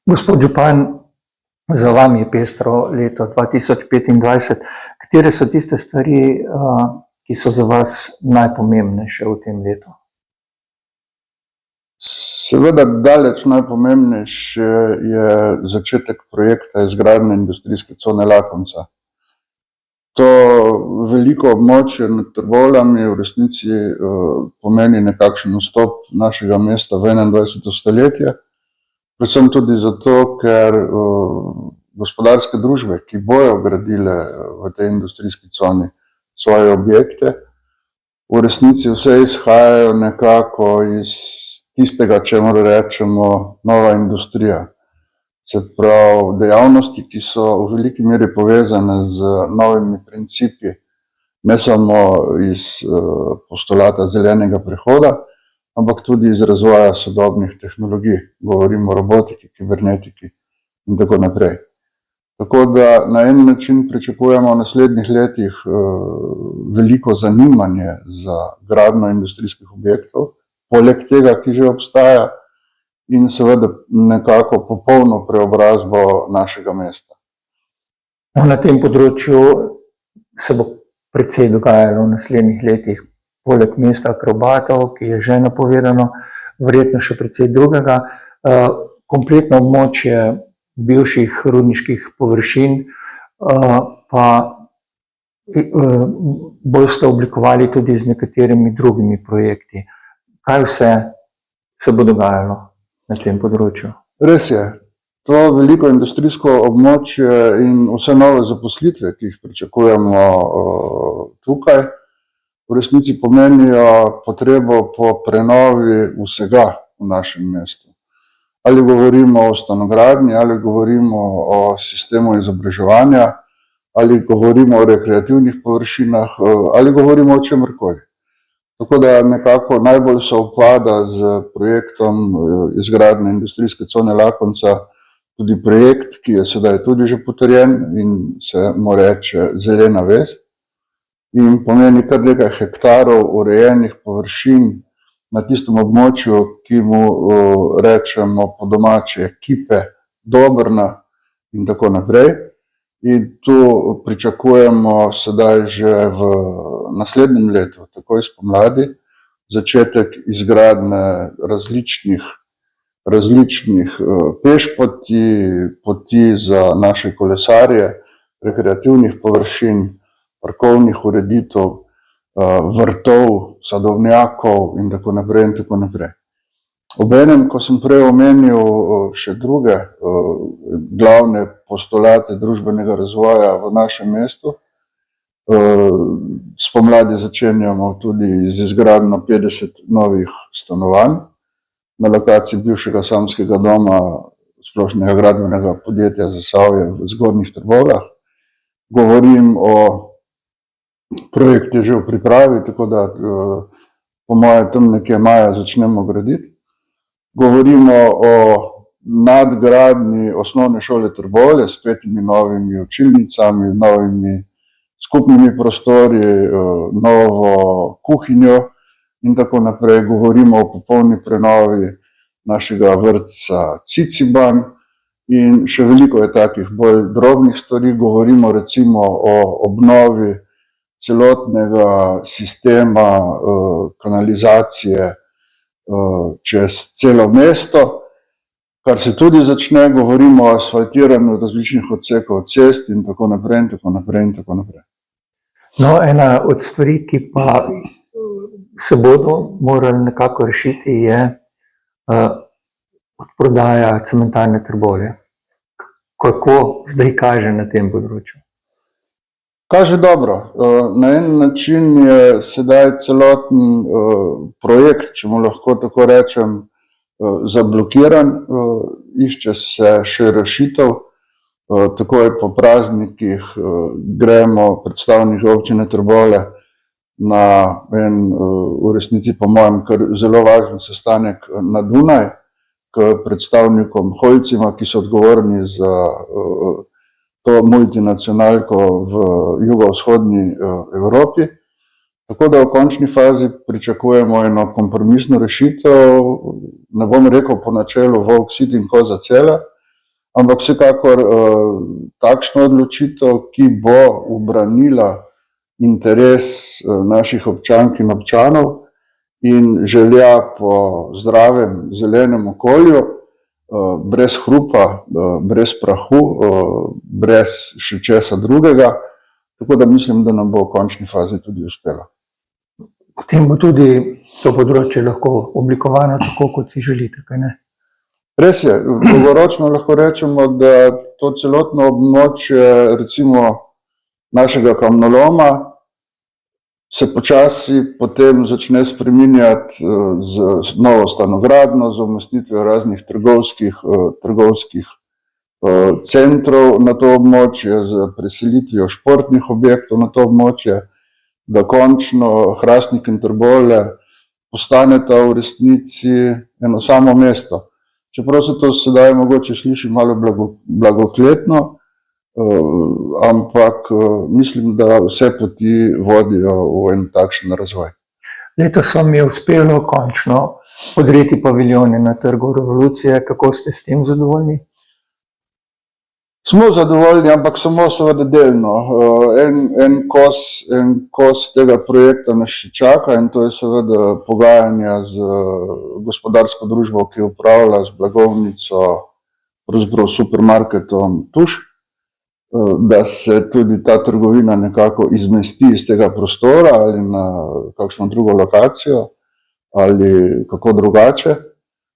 Gospod župan, za vami je pestro leto 2025. Katere so tiste stvari, ki so za vas najpomembnejše v tem letu? Seveda daleč najpomembnejše je začetek projekta izgradnje industrijske cone Lakonca. To veliko območje nad Trbovljami v resnici pomeni nekakšen vstop našega mesta v 21. stoletje. Predvsem tudi zato, ker gospodarske družbe, ki bojo gradile v tej industrijski coni svoje objekte, v resnici vse izhajajo nekako iz tistega, čemur rečemo nova industrija. Se pravi, dejavnosti, ki so v veliki meri povezane z novimi principi, ne samo iz postulata zelenega prehoda, ampak tudi iz razvoja sodobnih tehnologij. Govorimo o robotiki, kibernetiki in tako naprej. Tako da na en način pričakujemo v naslednjih letih veliko zanimanje za gradnjo industrijskih objektov, poleg tega, ki že obstaja, in seveda nekako popolno preobrazbo našega mesta. Na tem področju se bo precej dogajalo v naslednjih letih. Poleg mesta akrobatov, ki je že napovedano, verjetno še precej drugega. Kompletno območje bivših rudniških površin pa boste oblikovali tudi z nekaterimi drugimi projekti. Kaj vse se bo dogajalo na tem področju? Res je. To veliko industrijsko območje in vse nove zaposlitve, ki jih pričakujemo tukaj, v resnici pomenijo potrebo po prenovi vsega v našem mestu. Ali govorimo o stanogradnji, ali govorimo o sistemu izobraževanja, ali govorimo o rekreativnih površinah, ali govorimo o čemerkoli. Tako da nekako najbolj sovpada z projektom izgradnje industrijske cone Lakonca tudi projekt, ki je sedaj tudi že potrjen in se mu reče Zelena vez. In pomeni kar nekaj hektarov urejenih površin na tistem območju, ki mu rečemo po domače Kipe, Dobrna in tako naprej. In tu pričakujemo sedaj že v naslednjem letu, takoj spomladi, začetek izgradnje različnih pešpoti, poti za naše kolesarje, rekreativnih površin, parkovnih ureditev, vrtov, sadovnjakov in tako naprej in tako naprej. Obenem, ko sem prej omenil še druge glavne postulate družbenega razvoja v našem mestu, spomladi začenjamo tudi z izgradnjo 50 novih stanovanj na lokaciji bivšega samskega doma Splošnega gradbenega podjetja Zasavje v Zgornjih Trbovljah. Govorim o projekt je že v pripravi, tako da po moje tam nekje maja začnemo graditi. Govorimo o nadgradnji osnovne šole Trbovlje s 5 novimi učilnicami, novimi skupnimi prostori, novo kuhinjo in tako naprej. Govorimo o popolni prenovi našega vrtca Ciciban in še veliko je takih bolj drobnih stvari. Govorimo recimo o obnovi celotnega sistema kanalizacije čez celo mesto, kar se tudi začne. Govorimo o asfaltiranju različnih odsekov cest in tako naprej in tako naprej in tako naprej. No, ena od stvari, ki pa se bodo morali nekako rešiti, je odprodaja cementarne Trbovlje. Kako zdaj kaže na tem področju? Kaže dobro. Na en način je sedaj celoten projekt, če mu lahko tako rečem, zablokiran. Išče se še rešitev. Takoj po praznikih gremo predstavniki občine Trbovlje na en, v resnici po mojem, zelo važen sestanek na Dunaj k predstavnikom Holjcima, ki so odgovorni za to multinacionalko v jugovzhodni Evropi. Tako da v končni fazi pričakujemo eno kompromisno rešitev, ne bom rekel po načelu volk sit in koza cela, ampak vsekakor takšno odločitev, ki bo ubranila interes naših občank in občanov in želja po zdravem zelenem okolju, brez hrupa, brez prahu, brez še česa drugega, tako da mislim, da nam bo v končni fazi tudi uspelo. Potem bo tudi to področje lahko oblikovano tako, kot si želite, kaj ne? Res je, dolgoročno lahko rečemo, da to celotno območje recimo našega kamnoloma se počasi potem začne spreminjati z novo stanogradnjo, z umestitvijo raznih trgovskih centrov na to območje, z preselitvijo športnih objektov na to območje, da končno Hrastnik in Trbovlje postaneta v resnici eno samo mesto. Čeprav se to sedaj mogoče sliši malo blagokletno, ampak mislim, da vse poti vodijo v en takšen razvoj. Letos vam je uspelo končno podreti paviljone na Trgu revolucije. Kako ste s tem zadovoljni? Smo zadovoljni, ampak samo seveda delno. En kos tega projekta nas še čaka in to je seveda pogajanja z gospodarsko družbo, ki upravlja z blagovnico, pravzaprav supermarketom Tuš, da se tudi ta trgovina nekako izmesti iz tega prostora ali na kakšno drugo lokacijo ali kako drugače.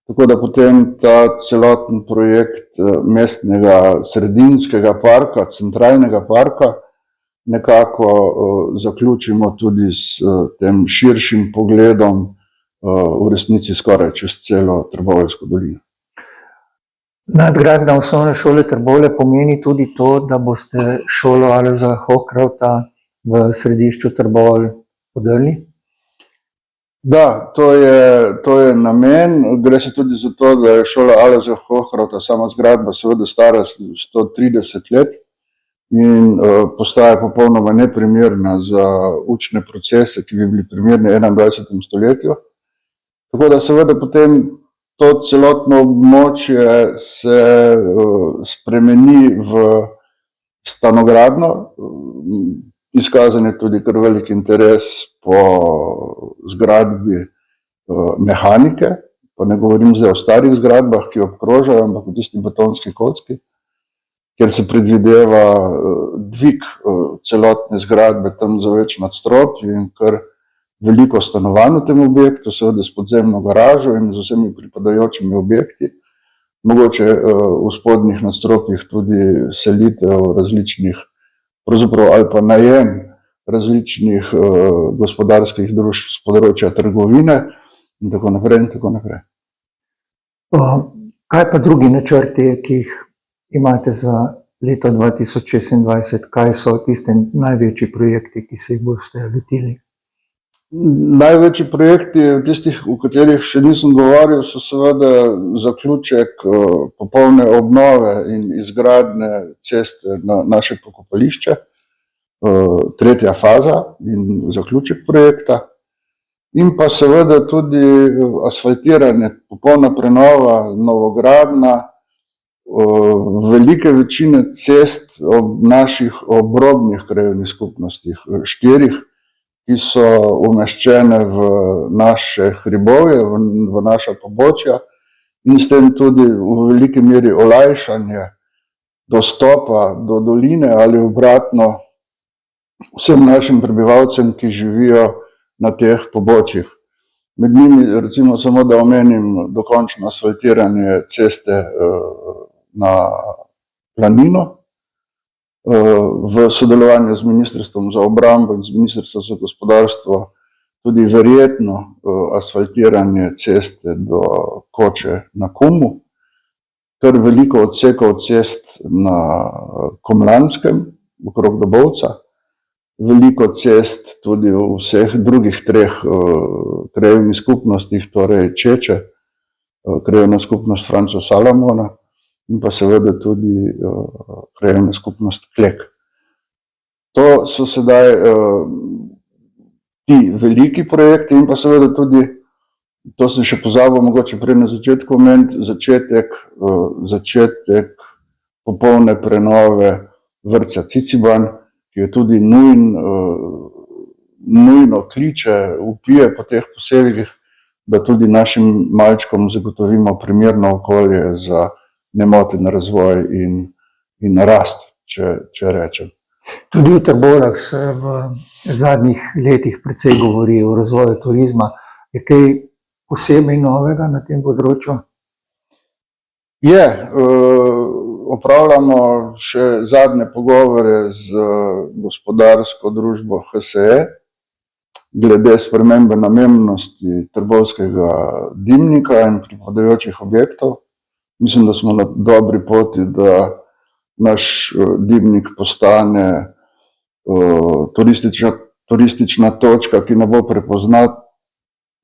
Tako da potem ta celoten projekt mestnega sredinskega parka, centralnega parka, nekako zaključimo tudi s tem širšim pogledom v resnici skoraj čez celo Trboveljsko dolino. Nadgradnja osnovne šole Trbovlje pomeni tudi to, da boste šolo Alojza Hofkrauta v središču Trbovelj podrli? Da, to je namen. Gre se tudi za to, da je šola Alojza Hofkrauta, sama zgradba, seveda stara 130 let in postaja popolnoma neprimerna za učne procese, ki bi bili primerni v 21. stoletju. Tako da seveda potem to celotno območje se spremeni v stanogradnjo. Izkazan je tudi kar velik interes po zgradbi mehanike, pa ne govorim zdaj o starih zgradbah, ki obkrožajo, ampak o tisti betonski kocki, kjer se predvideva dvig celotne zgradbe tam za več nadstropij in kar veliko stanovanj v tem objektu, seveda s podzemno garažo in z vsemi pripadajočimi objekti. Mogoče v spodnjih nadstropjih tudi selitev različnih, pravzaprav ali pa najem različnih gospodarskih družb s področja trgovine in tako naprej in tako naprej. Kaj pa drugi načrti, ki jih imate za leto 2026? Kaj so tiste največji projekti, ki se jih boste lotili? Največji projekti, tistih, o katerih še nisem govoril, so seveda zaključek popolne obnove in izgradnje ceste na naše pokopališče, tretja faza in zaključek projekta, in pa seveda tudi asfaltiranje, popolna prenova, novogradnja velike večine cest ob naših obrobnih krajevnih skupnostih, 4, ki so umeščene v naše hribovje, v naša pobočja in s tem tudi v veliki meri olajšanje dostopa do doline ali obratno vsem našim prebivalcem, ki živijo na teh pobočjih. Med njimi recimo samo da omenim dokončno asfaltiranje ceste na Planino, v sodelovanju z Ministrstvom za obrambo in z Ministrstvom za gospodarstvo tudi verjetno asfaltiranje ceste do Koče na Kumu, kar veliko odsekov cest na Komlanskem, okrog Dobovca, veliko cest tudi v vseh drugih 3 krajevnih skupnostih, torej Čeče, krajevna skupnost Franca Salamona in pa seveda tudi krajevna skupnost Klek. To so sedaj ti veliki projekti in pa seveda tudi, to sem še pozabil mogoče prej na začetku omeniti, začetek popolne prenove vrtca Ciciban, ki je tudi nujno kliče, vpije po teh posevih, da tudi našim malčkom zagotovimo primerno okolje za nemoten razvoj in rast, če rečem. Tudi v Trbovljah se v zadnjih letih precej govori o razvoju turizma. Je kaj posebej novega na tem področju? Opravljamo še zadnje pogovore z gospodarsko družbo HSE glede spremembe namembnosti trbovskega dimnika in pripadajočih objektov. Mislim, da smo na dobri poti, da naš dimnik postane turistična točka, ki ne bo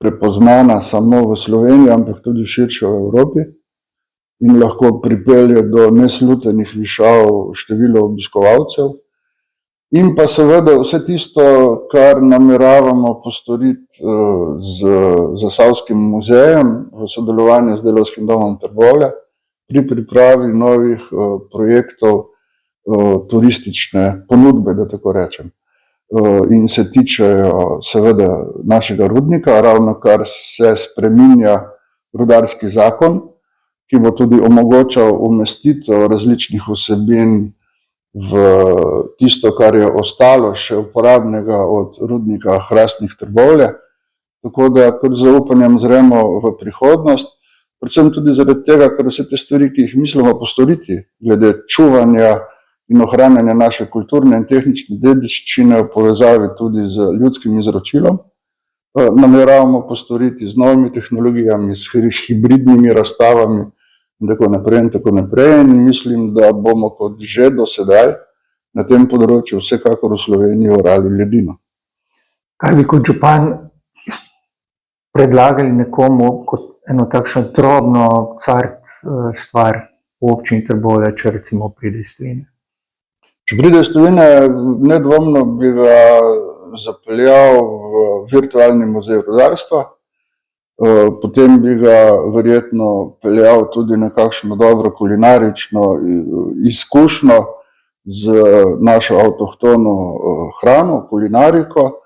prepoznana samo v Sloveniji, ampak tudi širše v Evropi in lahko pripelje do neslutenih višav števila obiskovalcev. In pa seveda vse tisto, kar nameravamo postoriti z Zasavskim muzejem v sodelovanju z Delavskim domom Trbovlje pri pripravi novih projektov turistične ponudbe, da tako rečem. In se tičejo seveda našega rudnika, ravnokar se spreminja rudarski zakon, ki bo tudi omogočal umestitev različnih vsebin v tisto, kar je ostalo še uporabnega od rudnika Hrastnik Trbovlje. Tako da kar z zaupanjem zremo v prihodnost, predvsem tudi zaradi tega, ker vse te stvari, ki jih mislimo postoriti glede čuvanja in ohranjanja naše kulturne in tehnične dediščine v povezavi tudi z ljudskim izročilom, nameravamo postoriti z novimi tehnologijami, s hibridnimi razstavami in tako naprej. In mislim, da bomo kot že do sedaj na tem področju vsekakor v Sloveniji orali ledino. Kaj bi kot župan predlagali nekomu kot eno takšno drobno stvar v občini Trbovlje, če recimo pride iz tujine? Če pride iz tujine, nedvomno bi ga zapeljal v virtualni muzej rudarstva, potem bi ga verjetno peljal tudi na kakšno dobro kulinarično izkušnjo z našo avtohtono hrano, kulinariko,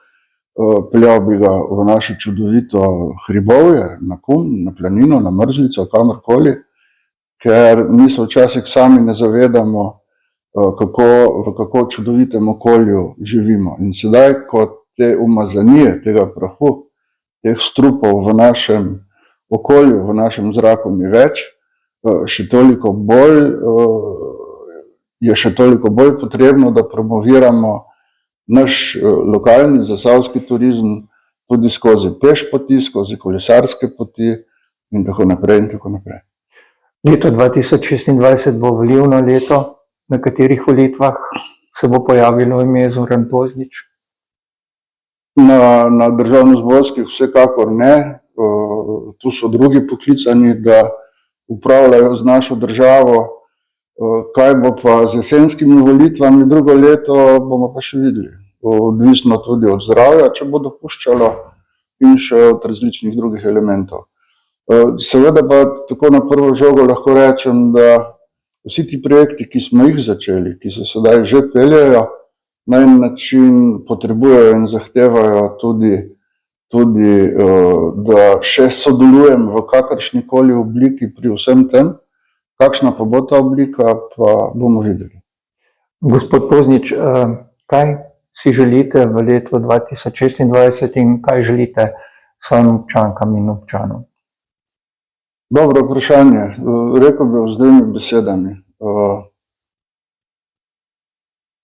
peljal bi ga v naše čudovito hribovje, na Kum, na Planino, na Mrzlico, kamorkoli, ker mi se včasih sami ne zavedamo, v kako čudovitem okolju živimo. In sedaj, ko te umazanije, tega prahu, teh strupov v našem okolju, v našem zraku ni več, je še toliko bolj potrebno, da promoviramo naš lokalni zasavski turizem tudi skozi pešpoti, skozi kolesarske poti in tako naprej in tako naprej. Leto 2026 bo volilno leto. Na katerih volitvah se bo pojavilo ime Zoran Poznič? Na državnozborskih vsekakor ne. Tu so drugi poklicani, da upravljajo z našo državo. Kaj bo pa z jesenskimi volitvami drugo leto, bomo pa še videli. Odvisno tudi od zdravja, če bo dopuščalo, in še od različnih drugih elementov. Seveda pa tako na prvo žogo lahko rečem, da vsi ti projekti, ki smo jih začeli, ki se sedaj že peljejo, na en način potrebujejo in zahtevajo tudi, da še sodelujem v kakršnikoli obliki pri vsem tem. Kakšna pa bo ta oblika, pa bomo videli. Gospod Poznič, kaj si želite v letu 2026 in kaj želite svojim občankam in občanom? Dobro vprašanje. Rekel bi z dvema besedami.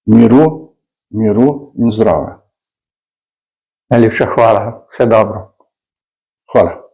Miru in zdravja. Najlepša hvala. Vse dobro. Hvala.